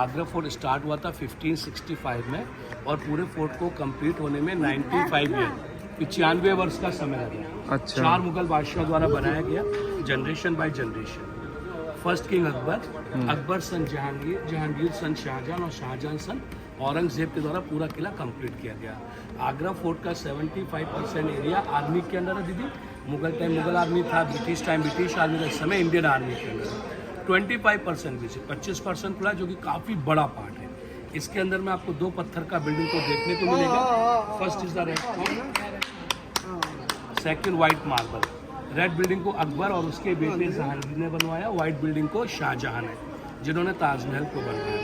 Agra fort start हुआ था 1565 में और पूरे फोर्ट को कंप्लीट होने में 95 ईयर 95 वर्ष का समय लगा। अच्छा। 4 मुगल बादशाह द्वारा बनाया गया, generation by generation. First king Akbar, Akbar son Jahangir, Jahangir son Shahjahan और शाहजहां सन औरंगजेब के द्वारा पूरा किला कंप्लीट किया गया। आगरा फोर्ट का 75% एरिया आर्मी के अंदर है दीदी। मुगल टाइम मुगल आर्मी था, ब्रिटिश टाइम ब्रिटिश आर्मी था, इस समय इंडियन आर्मी के अंदर 25% भी 25% खुला, जो कि काफ़ी बड़ा पार्ट है। इसके अंदर में आपको 2 पत्थर का बिल्डिंग को देखने को मिलेगा। First is the red stone, second white marble. Red building को अकबर और उसके बेटे जहांगीर ने बनवाया, व्हाइट बिल्डिंग को शाहजहां ने, जिन्होंने ताजमहल को बनवाया।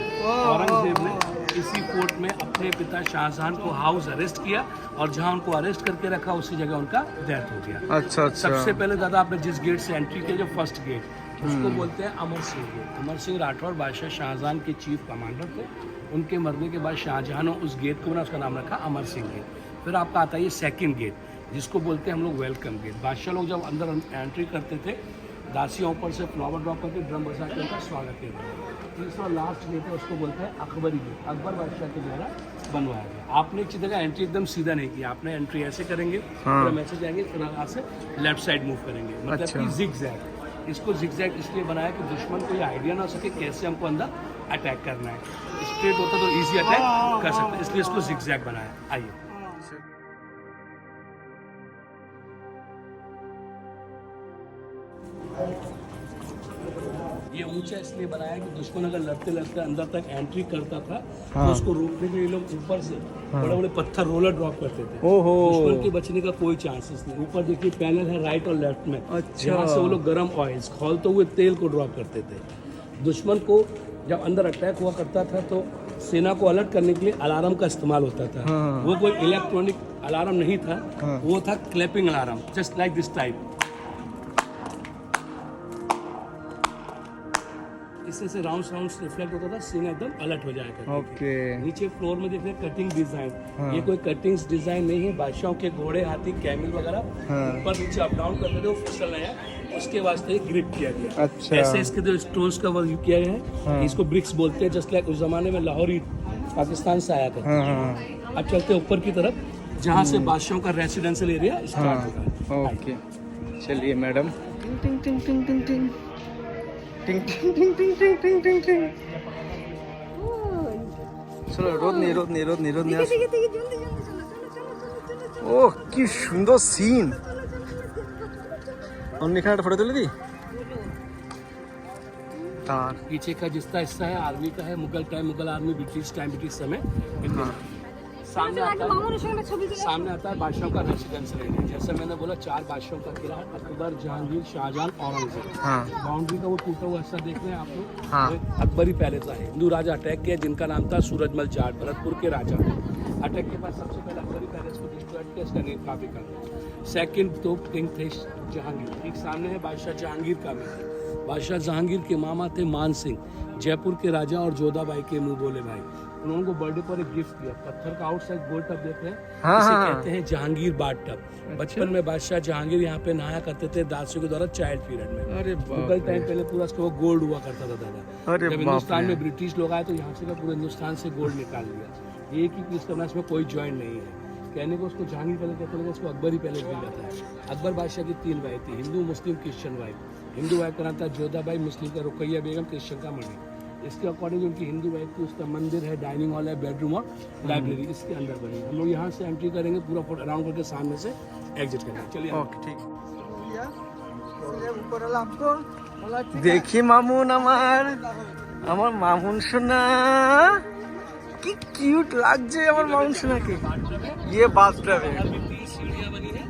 औरंगजेब ने इसी फोर्ट में अपने पिता शाहजहां को हाउस अरेस्ट किया और जहां उनको अरेस्ट करके रखा उसी जगह उनका डेथ हो गया। अच्छा अच्छा। सबसे पहले दादा आपने जिस गेट से एंट्री किया, जो फर्स्ट गेट, उसको बोलते हैं अमर सिंह गेट। अमर सिंह राठौर बादशाह शाहजहां के चीफ कमांडर थे। उनके मरने के बाद शाहजहां ने उस गेट को बना, उसका नाम रखा अमर सिंह गेट। फिर आपका आता है ये सेकेंड गेट, जिसको बोलते हैं हम लोग वेलकम गेट। बादशाह लोग जब अंदर एंट्री करते थे, दासियाँ ऊपर से फ्लावर ड्रॉप करके ड्रम बजा के उनका स्वागत करते थे। तीसरा लास्ट गेट है, उसको बोलते हैं अकबरी गेट, अकबर बादशाह के द्वारा बनवाया गया। आपने एक जगह एंट्री एकदम सीधा नहीं किया, आपने एंट्री ऐसे करेंगे, फिर हम ऐसे जाएंगे, फिर यहाँ से लेफ्ट साइड मूव करेंगे, मतलब कि जिग-जैग। इसको जिग-जैग इसलिए बनाया कि दुश्मन को ये आइडिया ना हो सके कैसे हमको अंदर अटैक करना है। स्ट्रेट होता तो ईजी अटैक कर सकते, इसलिए इसको जिग-जैग बनाया। आइए, ये ऊंचा इसलिए बनाया कि दुश्मन अगर लड़ते लड़ते अंदर तक एंट्री करता था तो उसको रोकने के लिए लोग ऊपर से बड़े बड़े पत्थर रोलर ड्रॉप करते थे। दुश्मन के बचने का कोई चांसेस नहीं। ऊपर देखिए पैनल है राइट और लेफ्ट में, जहाँ से वो लोग गर्म ऑयल्स खौलते हुए तेल को ड्रॉप करते थे। दुश्मन को जब अंदर अटैक हुआ करता था तो सेना को अलर्ट करने के लिए अलार्म का इस्तेमाल होता था। वो कोई इलेक्ट्रॉनिक अलार्म नहीं था, वो था clapping alarm, just like this type. इससे से राउंड रिफ्लेक्ट होता था, सीन एकदम अलर्ट हो जाएगा। ओके। नीचे फ्लोर में देख रहे हैं कटिंग डिजाइन, ये कोई कटिंग्स डिजाइन नहीं है। बादशाहों के घोड़े, हाथी, कैमल वगैरह ऊपर नीचे अप डाउन करते थे, वो फिसल रहे हैं, उसके वास्ते ग्रिप किया गया। अच्छा। ऐसे इसके जो स्टोन्स का वर्क किया गया है, इसको ब्रिक्स बोलते हैं। जस्ट लाइक उस जमाने में लाहौरी पाकिस्तान से आया था। अब चलते ऊपर की तरफ, जहाँ से बादशाहों का रेसिडेंशियल एरिया स्टार्ट होता है। ओके, चलिए मैडम। टिंग टिंग टिंग टिंग टिंग टिंग टिंग टिंग टिंग टिंग टिंग टिंग टिंग टिंग। চলো, রোদ নেই রোদ নেই রোদ নেই রোদ নেই। ওহ কি সুন্দর সিন। অন্য এখানে একটা ফটো তুলে দিই। तार पीछे का जिसका हिस्सा है आर्मी का है, Mughal time Mughal army, British time British समय। सामने आता है बादशाहों का रेसिडेंशियल एरिया। जैसे मैंने बोला 4 बादशाहों का किला है, अकबर, जहांगीर, शाहजहां, औरंगजेब। बाउंड्री का वो टूटा हुआ हिस्सा देख रहे हैं आप लोग, अकबरी पैलेस है। हिंदू राजा अटैक किया जिनका नाम था सूरजमल जाट, भरतपुर के राजा। अटैक के बाद सबसे पहले अकबरी पैलेस को डिस्ट्रॉय किया, इसका नींव काफी कर। सेकंड तो किंग थे जहांगीर। एक सामने है बादशाह जहांगीर का महल। बादशाह जहांगीर के मामा थे मान सिंह, जयपुर के राजा और जोधाबाई के मुंह बोले भाई। उन्होंने को बर्थडे पर एक गिफ्ट दिया, पत्थर का आउटसाइड गोल टब देते हैं, इसे कहते हैं जहांगीर बाट टब। बचपन में बादशाह जहांगीर यहाँ पे नहाया करते थे दासियों के द्वारा चाइल्ड पीरियड में। अरे मुगल टाइम पहले पूरा उसको गोल्ड हुआ करता था दादा। जब हिंदुस्तान में ब्रिटिश लोग आए तो यहाँ से पूरे हिंदुस्तान से गोल्ड निकाल लिया। एक ही पीस करना, इसमें कोई जॉइंट नहीं है। कहने को उसको जहांगीर पैलेस कहते हैं, उसको अकबरी पैलेस भी कहता है। अकबर बादशाह की 3 वाइफ थी, हिंदू, मुस्लिम, क्रिश्चियन वाइफ। हिंदू वाइफ का नाम था जोधाबाई, मुस्लिम का रुकैया बेगम, क्रिश्चियन का मणि। इसके अकॉर्डिंग उनकी हिंदू वाइफ की, उसका मंदिर है, डाइनिंग हॉल है, बेडरूम और लाइब्रेरी इसके अंदर बनी। हम लोग यहाँ से एंट्री करेंगे, पूरा अराउंड करके सामने से एग्जिट करेंगे। चलिए ओके ठीक। দেখি মামুন আমার আমার মামুন সোনা কি কিউট লাগছে আমার মামুন সোনাকে। ये बाथटब है। 3 सीढ़ियाँ बनी है,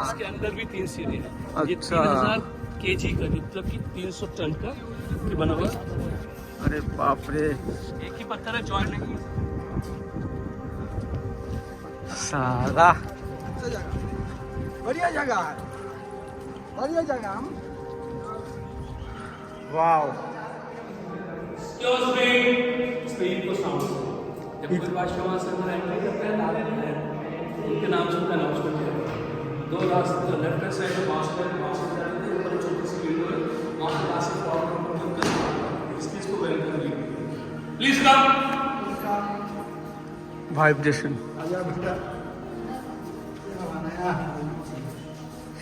इसके अंदर भी 3 सीढ़ियाँ हैं। ये अच्छा। 3000 kg का, मतलब कि 300 टन का बना हुआ। अरे बाप रे, एक ही पत्थर है, जॉइंट नहीं। सारा बढ़िया जगह, बढ़िया जगह। वाओ। स्क्रीन को साउंड जब कोई बादशाह वहाँ से अंदर एंट्री करता है, उनके नाम से उनका अनाउंसमेंट किया जाता है। 2 रास्ते, लेफ्ट हैंड साइड में मास्टर जाते हैं, ऊपर छोटी सी विंडो है, वहाँ से इसको वेलकम प्लीज कम। ভাইব্রেশন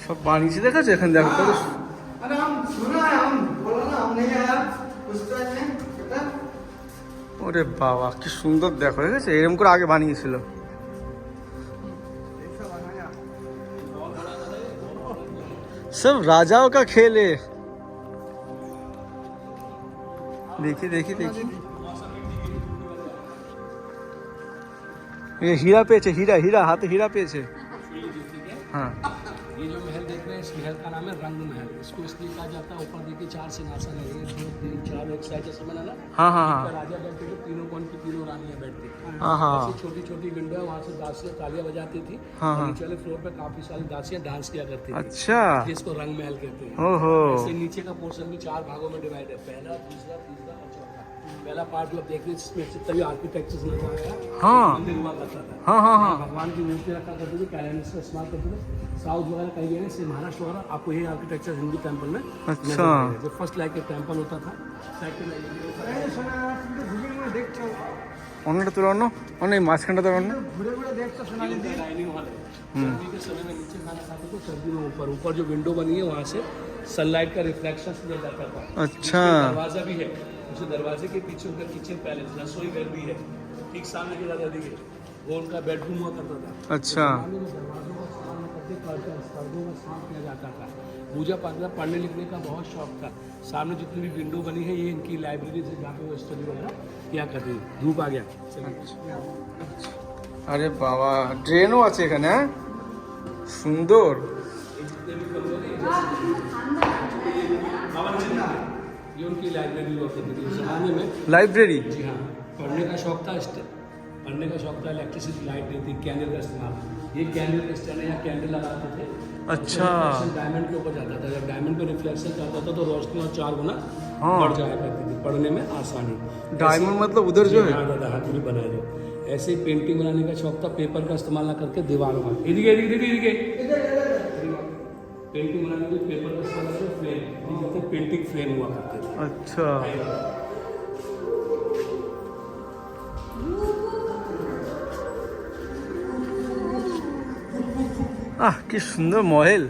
সব বানিয়েছি দেখাচ্ছে এখানে দেখো কত अरे हम सुना है, हम बोला ना, हम नहीं आया उस टाइम में बेटा। ওরে বাবা কি সুন্দর দেখো ঠিক আছে এরকম করে আগে বানিয়েছিল ऐसा बनाया। सब राजाओं का खेल है देखिए देखिए देखिए ये हीरा पेच है हीरा हीरा हाथ हीरा पेच है हाँ ये जो महल देख रहे हैं इस महल का नाम है रंग महल। इसको इसलिए कहा जाता है ऊपर देखिए 4 सिंहासन है, 1 2 3 4 एक साइड जैसे बना ना। हाँ हाँ हाँ राजा बैठते थे, तीनों कौन की तीनों रानियां बैठती थी। हाँ हाँ ऐसी छोटी छोटी विंडो वहाँ से दासियां तालियां बजाती थी। हाँ, हाँ। नीचे वाले फ्लोर पे काफी सारी दासियां डांस किया करती थी। अच्छा इसको रंग महल कहते हैं। ओहो ऐसे नीचे का पोर्शन भी 4 भागों में डिवाइड है, पहला दूसरा तीसरा और चौथा। पहला पार्ट जो आप देख रहे हैं जिसमें जितना भी आर्किटेक्चर नजर आया हाँ मंदिर हुआ करता था। हाँ हाँ हाँ भगवान की मूर्ति रखा करते थे, कैलेंडर का इस्तेमाल करते थे। साउथ वगैरह कहीं गए से महाराष्ट्र वगैरह आपको ये आर्किटेक्चर हिंदू टेम्पल में अच्छा जो फर्स्ट लाइक के टेम्पल होता था, सेकंड लाइक এই শোনা কিন্তু ঘুরে ঘুরে দেখছো, অন্যটা তোর অন্য অন্য এই মাঝখানটা তোর অন্য ঘুরে ঘুরে দেখছো সোনালি दी। डाइनिंग हॉल है। गर्मी के समय में नीचे खाना खाते थे, सर्दी में ऊपर। ऊपर जो विंडो बनी है वहाँ से सनलाइट का रिफ्लेक्शन लिया जाता था। अच्छा दरवाजा भी है, उस दरवाजे के पीछे उनका किचन पैलेस रसोई घर भी है। ठीक सामने की दादा देखिए वो उनका बेडरूम हुआ करता था। अच्छा दरवाजों का इस्तेमाल करके पर्दों का इस्तेमाल किया जाता था। पूजा पाठ का पढ़ने लिखने का बहुत शौक था। सामने जितनी भी विंडो बनी है ये इनकी लाइब्रेरी से जहाँ पे वो स्टडी वगैरह क्या करते थे। धूप आ गया আরে বাবা ড্রেনও আছে এখানে হ্যাঁ সুন্দর ये उनकी लाइब्रेरी हुआ करती थी उस जमाने में। লাইব্রেরি जी हाँ, पढ़ने का शौक था, पढ़ने का शौक था। इलेक्ट्रिसिटी लाइट नहीं थी, कैंडल का इस्तेमाल। ये कैंडल का स्टैंड है, यहाँ कैंडल लगाते थे। अच्छा डायमंड के ऊपर जाता था, जब डायमंड पे रिफ्लेक्शन जाता था तो रोशनी और 4 गुना हाँ। बढ़ जाया करती थी, पढ़ने में आसानी। डायमंड मतलब उधर जो है हाँ दादा हाथ में बनाए थे। ऐसे ही पेंटिंग बनाने का शौक था, पेपर का इस्तेमाल ना करके दीवारों में पेंटिंग बनाने के लिए पेपर का इस्तेमाल करके फ्रेम, पेंटिंग फ्रेम हुआ करते थे। अच्छा আহ কি সুন্দর মহল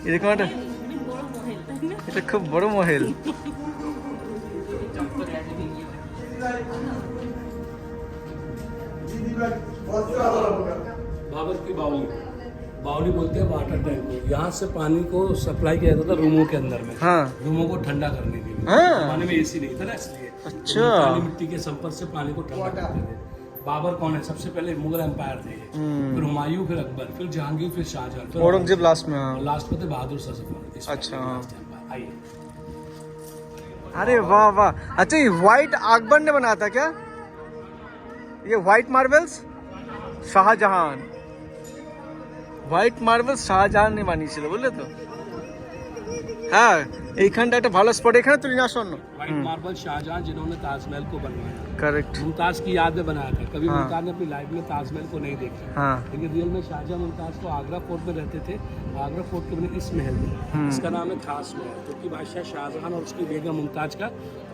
এরকম একটা এটা খুব বড় মহল बाबर की बावली, बावली बोलते हैं वाटर टैंक को। यहाँ से पानी को सप्लाई किया जाता था रूमों के अंदर में, हाँ रूमों को ठंडा करने के लिए। हाँ। पानी में एसी नहीं था ना इसलिए। अच्छा। काली मिट्टी के संपर्क से पानी को ठंडा करते थे। बाबर कौन है? सबसे पहले मुगल एम्पायर थे, फिर हुमायूं, फिर अकबर, फिर जहांगीर, फिर शाहजहां, फिर औरंगजेब लास्ट में हाँ लास्ट पे थे बहादुर शाह जफर। अच्छा, हाँ। आइए अरे वाह वाह अच्छा ये व्हाइट अकबर ने बनाया था क्या ये white marbles Shahjahan white marble Shahjahan ने বানিয়েছিল বুঝলে তো হ্যাঁ এইখানটা একটা ভালো স্পট এখানে তুলি না শোনো व्हाइट मार्बल शाहजहां जिन्होंने ताजमहल को बनवाया, करेक्ट मुमताज की याद में बनाया था। कभी हाँ। मुमताज ने अपनी लाइफ में ताजमहल को नहीं देखा, हाँ लेकिन रियल में शाहजहां मुमताज को आगरा फोर्ट में रहते थे। आगरा फोर्ट के बने इस महल में, इसका नाम है खास महल, जो कि बादशाह शाहजहां और उसकी बेगम मुमताज का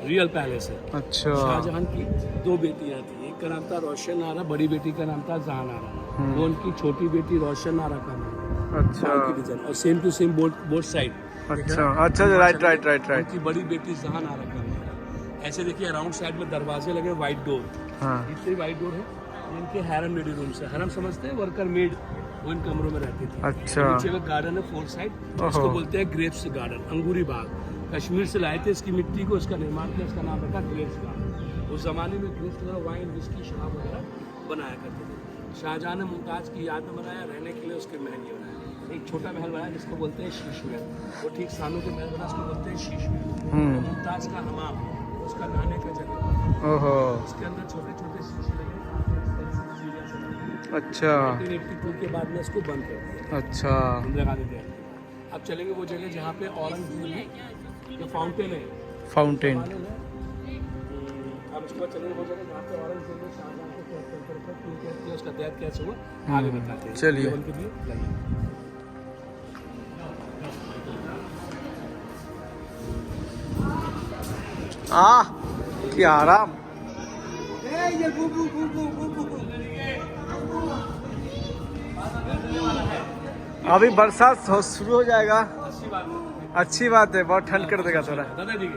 रियल पैलेस है। अच्छा शाहजहां की 2 बेटियां थी, एक का नाम था रोशन आरा, बड़ी बेटी का नाम था जहान आरा। वो उनकी छोटी बेटी रोशन आरा का नाम अच्छा डिजाइन, और same to same both side. अच्छा अच्छा राइट राइट राइट राइट उनकी बड़ी बेटी जहान आरा का नाम। ऐसे देखिए अराउंड साइड में दरवाजे लगे, व्हाइट डोर, हाँ इतने व्हाइट डोर है। इनके हैरम रेडी रूम्स है। हैरम समझते हैं वर्कर मेड, वो इन कमरों में रहती थी। अच्छा नीचे में गार्डन है 4 साइड, इसको बोलते हैं ग्रेप्स गार्डन, अंगूरी बाग। कश्मीर से लाए थे इसकी मिट्टी को, इसका निर्माण किया, इसका नाम रखा ग्रेप्स बाग। उस जमाने में ग्रेप्स वगैरह वाइन विस्की शराब वगैरह बनाया करते थे। शाहजहां ने मुमताज की याद में बनाया, रहने के लिए उसके महल ही बनाया। एक छोटा महल बनाया जिसको बोलते हैं शीश महल, वो ठीक सामने जो महल बना उसको बोलते हैं शीश महल। मुमताज का हमाम, उसका नहाने का जगह, ओहो उसके अंदर छोटे छोटे शीशे लगे। अच्छा 1982 के बाद में इसको बंद कर दिया, अच्छा इंदिरा गांधी ने। अब चलेंगे वो जगह जहाँ पे औरंगजेब है, जो फाउंटेन है, फाउंटेन मालूम है? अब उसके बाद चलेंगे वो जगह जहाँ पे औरंगजेब ने शाहजहां को कैप्चर करके क्यों किया, उसका डेथ कैसे हुआ, आगे बताते हैं। चलिए। केवल के लिए लाइए। आह কি আরাম এই যে বুবু বুবু বুবু अभी बरसात शुरू हो जाएगा, अच्छी बात है। अच्छी बात है, बहुत ठंड कर देगा थोड़ा। दादा जी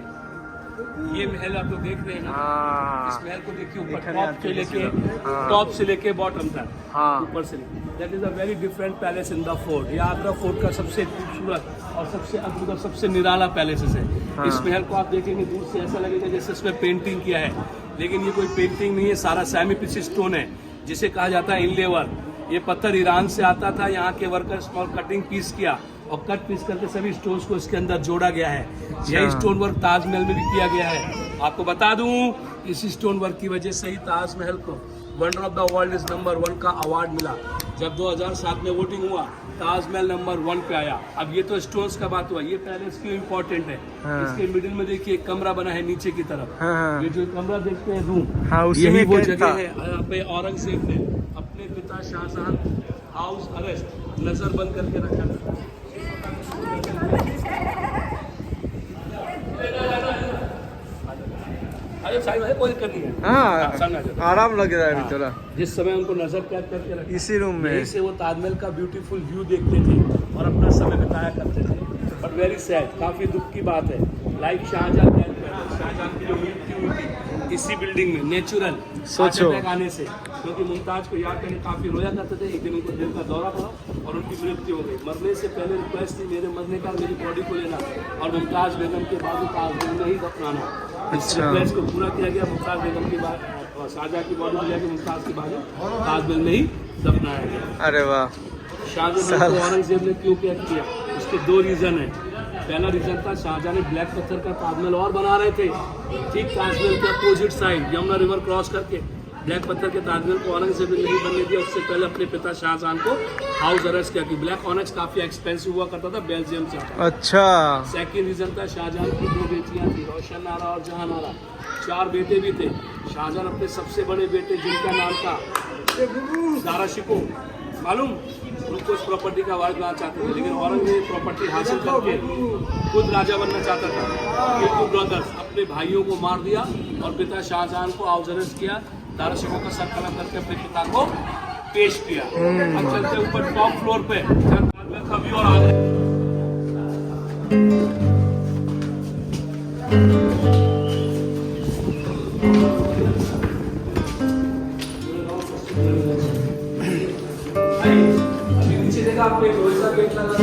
ये महल आप लोग देख रहे हैं ना, हाँ इस महल को देखिए ऊपर दिखा टॉप से लेके हाँ। टॉप से लेके बॉटम तक, हाँ। ऊपर say that is a very different palace in the fort. ये आगरा फोर्ट का सबसे खूबसूरत और सबसे अद्भुत और सबसे निराला पैलेस है। हाँ। इस महल को आप देखेंगे दूर से ऐसा लगेगा जैसे इसमें पेंटिंग किया है, लेकिन ये कोई पेंटिंग नहीं है, सारा सेमी प्रीसियस स्टोन है जिसे कहा जाता है इनले वर्क। ये पत्थर ईरान से आता था, यहाँ के वर्कर्स स्मॉल कटिंग पीस किया और कट पीस करके सभी स्टोन्स को इसके अंदर जोड़ा गया है। यही स्टोन वर्क ताजमहल में भी किया गया है। आपको बता दूं, इसी स्टोन वर्क की वजह से ही ताजमहल को wonder of the world is number 1 का अवार्ड मिला। जब 2007 में वोटिंग हुआ, ताजमहल नंबर 1 पे आया। अब ये तो स्टोन्स का बात हुआ, ये पैलेस क्यों इम्पोर्टेंट है? हाँ। इसके मिडिल में देखिए एक कमरा बना है नीचे की तरफ। हाँ। ये जो कमरा देखते हैं रूम, हाँ, उसी यही में वो कैद जगह था। है यहाँ पे औरंगजेब ने अपने पिता शाहजहां हाउस अरेस्ट नजर बंद करके रखा था। अरे साहिब है, कोई दिक्कत नहीं है। हाँ, सामने आ जाओ। आराम लग रहा है अभी थोड़ा। जिस समय उनको नजर कैद करके रखा, इसी रूम में यहीं से वो ताजमहल का ब्यूटीफुल व्यू देखते थे और अपना समय बिताया करते थे। बट वेरी सैड, काफी दुख की बात है। लाइक शाहजहां की जो मृत्यु हुई थी इसी बिल्डिंग में, नेचुरल सोचो। हार्ट अटैक आने से, क्योंकि मुमताज को याद करके काफी रोया करते थे। एक दिन उनको दिल का दौरा पड़ा और उनकी मृत्यु हो गई। मरने से पहले रिक्वेस्ट थी मेरे मरने का मेरी बॉडी को लेना और मुमताज बेगम के बाद ताजमहल में ही दफनाना। इस अच्छा। रिक्वेस्ट को पूरा किया गया। मुमताज बेगम की बात और शाहजहां की बॉडी लिया गया, मुमताज की बाद ताजमहल में ही दफनाया गया। अरे वाह। शाहजहां को औरंगजेब ने क्यों कैद किया? उसके 2 रीजन है। पहला रीजन था, शाहजहां ने ब्लैक पत्थर का ताजमहल और बना रहे थे, ठीक ताजमहल के opposite side Yamuna river cross करके। ब्लैक पत्थर के ताजमहल को औरंगजेब ने नहीं बनने दिया। उससे पहले अपने पिता शाहजहां को हाउस अरेस्ट किया कि ब्लैक ऑनेक्स काफी एक्सपेंसिव हुआ करता था, बेल्जियम से आता था। अच्छा। सेकेंड रीजन था, शाहजहां की 2 बेटियां थी, रोशन आरा और जहां आरा। 4 बेटे भी थे। शाहजहां अपने सबसे बड़े बेटे जिनका नाम था दारा शिको, मालूम, उनको उस प्रॉपर्टी का वारिस बनाना चाहते थे, लेकिन औरंगजेब प्रॉपर्टी हासिल करके खुद राजा बनना चाहता था। ये 2 ब्रदर्स अपने भाइयों को मार दिया और पिता शाहजहां को हाउस अरेस्ट किया। दारा शिको का सर कलम करके अपने पिता को पेश किया। अब चलते ऊपर टॉप फ्लोर पे, कभी और आगे अभी नीचे देखा आपको एक लोहे का गेट लगा था।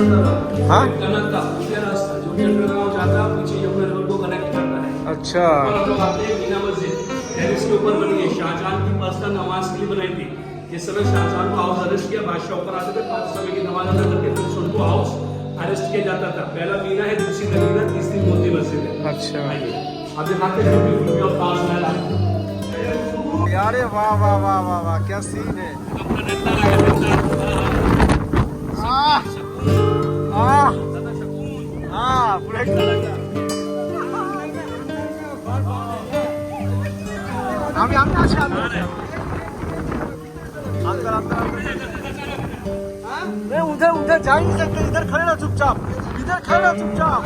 हाँ? कनक का मुख्य रास्ता जो अंडरग्राउंड जाता है, पीछे यमुना रिवर को कनेक्ट करता है। अच्छा। और हम लोग आते हैं मीना मस्जिद, टेरिस के ऊपर बनी है। शाहजहां की पर्सनल नमाज के लिए बनाई थी। जिस समय शाहजहां को हाउस अरेस्ट किया, बादशाह ऊपर आते थे, 5 समय की नमाज अदा करके फिर उनको हाउस अरेस्ट किया जाता था। पहला मीना है, दूसरी नगीना, तीसरी मोती मस्जिद है। अच्छा। आइए अब दिखाते हैं ब्यूटीफुल व्यू ऑफ ताजमहल आपको। अरे वाह वाह वाह वाह वाह, क्या सीन है। अपना नेता है, आह, आह, हाँ, पूरा हम अंदर नहीं, उधर उधर जा ही नहीं सकते। इधर खड़े रहो चुपचाप, इधर खड़े रहो चुपचाप।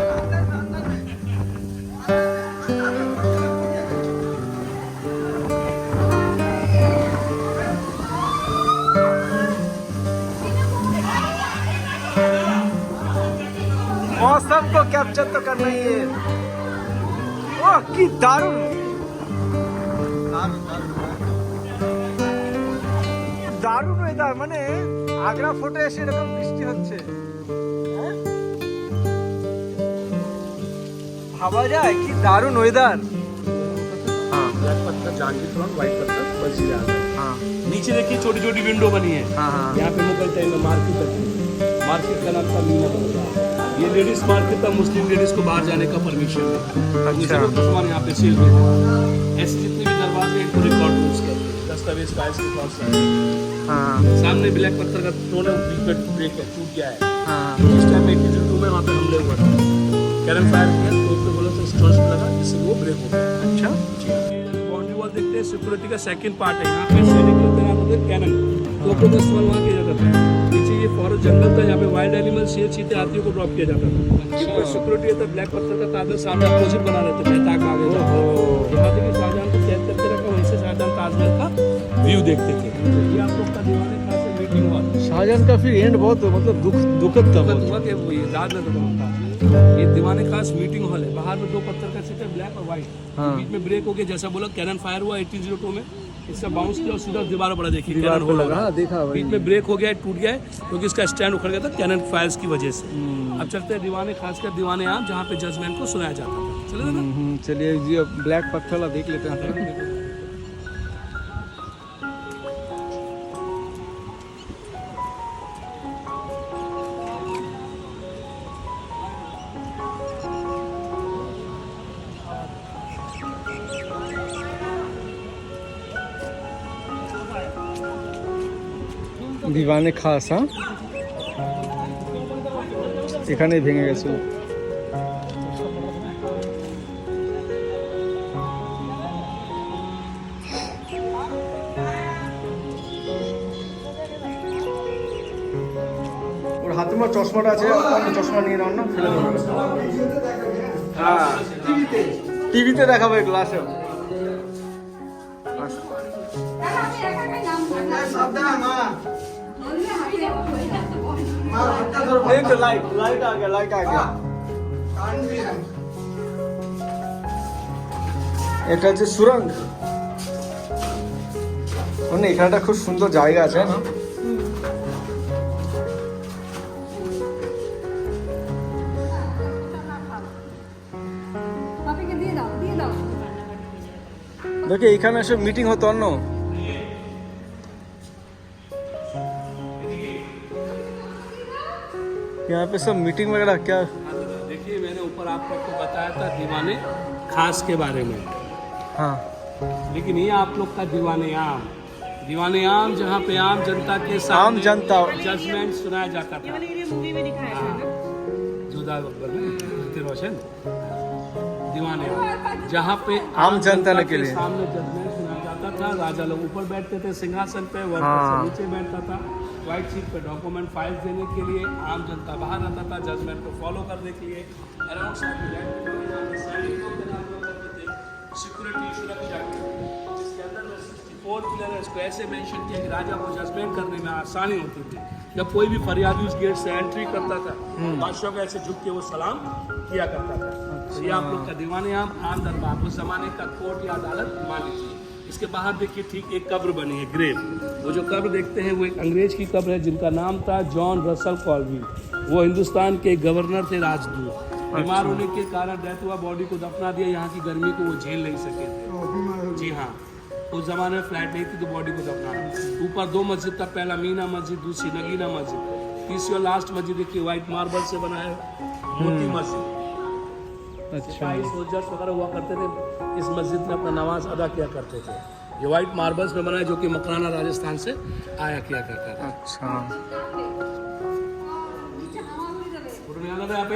मौसम को कैप्चर तो करना ही है। ओह की दारुण, দারুণ ওয়েদার, মানে আগ্রা ফোর্টে এসে এরকম বৃষ্টি হচ্ছে, ভাবা যায় কি দারুণ ওয়েদার। ब्लैक पत्थर जहांगीर थ्रोन, व्हाइट पत्थर मस्जिद आजम। हाँ नीचे देखिए छोटी छोटी विंडो बनी है। हाँ हाँ। यहाँ पे मुगल टाइम में मार्केट लगती है। मार्केट का नाम था मीना बाजार। ये लेडीज मार्केट था, मुस्लिम लेडीज को बाहर जाने का परमिशन है। अच्छा। मुसलमान यहाँ पे सेल में ऐसे जितने भी दरवाजे हैं इनको रिकॉर्ड करते हैं, दस्तावेज फाइल्स के पास हाँ सामने ब्लैक पत्थर का थ्रोन है, बीच में ब्रेक है, टूट गया है। हाँ। इस टाइम में किचन रूम है, वहाँ पे हमले हुआ था, कैरन फायर किया तो उसपे बोला था स्टॉर्च लगा जिससे वो ब्रेक हो गया। अच्छा। बाउंड्री वॉल देखते हैं, सिक्योरिटी का सेकंड पार्ट है। यहाँ पे सैनिक के तैनात होते हैं, कैनन तो का इस्तेमाल वहाँ किया जाता था। नीचे ये फॉरेस्ट जंगल था, यहाँ पे वाइल्ड एनिमल, शेर, चीते, हाथियों को ड्रॉप किया जाता था। सिक्योरिटी था, ब्लैक पत्थर का ताजमहल सामने अपोजिट बना रहते थे, ताक आगे यहाँ देखिए शाहजहां को कैद करके रखा, वहीं से शाहजहां ताजमहल का व्यू देखते थे। ये आप लोग का दीवान है, खास मीटिंग हॉल। शाहजहां का फिर एंड बहुत मतलब दुखद था बहुत। हुआ कि वो याद ना खत्म होता। ये दीवाने खास मीटिंग हॉल है। बाहर में 2 पत्थर का सीट है, ब्लैक और व्हाइट। हाँ। बीच में ब्रेक हो गया, जैसा बोला कैनन फायर हुआ 1802 में, इसका बाउंस किया और सीधा दीवार पड़ा। देखिए दीवार कैनन पे होल लगा, हाँ, देखा भाई। बीच में ब्रेक हो गया, टूट गया है क्योंकि इसका स्टैंड उखड़ गया था कैनन फायर्स की वजह से। अब चलते हैं दीवाने, खासकर दीवाने आम, जहाँ पे जजमेंट को सुनाया जाता था। चले ना। चलिए जी, अब ब्लैक पत्थर वाला देख लेते हैं। দীवाने খাস, হ্যাঁ এখানেই ভেঙে গেছিল। ওর হাতে আমার চশমাটা আছে, আপনি চশমা নিয়ে নাও না, ফেলে দেবো। হ্যাঁ টিভিতে দেখাবো এগুলো, আসো। এই তো লাইট आ गया, লাইট आ गया। এটা হচ্ছে সুরঙ্গ। মানে এখানটা খুব সুন্দর জায়গা আছে না। দেখে এখানে সব মিটিং হতো অন্য। यहाँ पे सब मीटिंग वगैरह क्या? देखिए मैंने ऊपर आपको बताया था दीवाने खास के बारे में। हाँ। लेकिन ये आप लोग का दीवाने आम जहाँ पे आम जनता के सामने आम जनता जजमेंट सुनाया जाता था। मूवी में दिखाया था ना। जुदा अकबर में ऋतिक रोशन। दीवाने आम जहाँ पे आम जनता के लिए सामने जजमेंट सुनाया जाता था। राजा लोग ऊपर बैठते थे सिंहासन पे, वर्कर हाँ। नीचे बैठता था। व्हाइट शीट पे डॉक्यूमेंट फाइल देने के लिए आम जनता बाहर आता था जजमेंट को फॉलो करने के लिए। अराउंड सिक्योरिटी सुरक्षा जिसके अंदर में 64 पिलर है, इसको ऐसे मेंशन किया कि राजा को जजमेंट करने में आसानी होती थी। जब कोई भी फरियादी उस गेट से एंट्री करता था, बादशाह को ऐसे झुक के वो सलाम किया करता था। तो ये आप लोग का दीवाने आम दरबार उस जमाने का कोर्ट या अदालत मान लीजिए। इसके बाहर देखिए ठीक एक कब्र बनी है, ग्रेव। वो जो कब्र देखते हैं वो एक अंग्रेज की कब्र है जिनका नाम था जॉन रसल कॉलविल। वो हिंदुस्तान के गवर्नर थे, राजदूत। बीमार होने के कारण डेथ हुआ, बॉडी को दफना दिया। यहाँ की गर्मी को वो झेल नहीं सके थे। जी हाँ, उस जमाने में फ्लैट नहीं थी तो बॉडी को दफनाना। ऊपर 2 मस्जिद था, पहला मीना मस्जिद, दूसरी नगीना मस्जिद, तीसरी और लास्ट मस्जिद देखिए व्हाइट मार्बल से बना है, मोती मस्जिद। अच्छा। सोल्जर्स वगैरह हुआ करते थे, इस मस्जिद में अपना नमाज अदा किया करते थे। ये व्हाइट मार्बल्स में बना है जो कि मकराना राजस्थान से आया किया करता था। अच्छा। यहाँ पे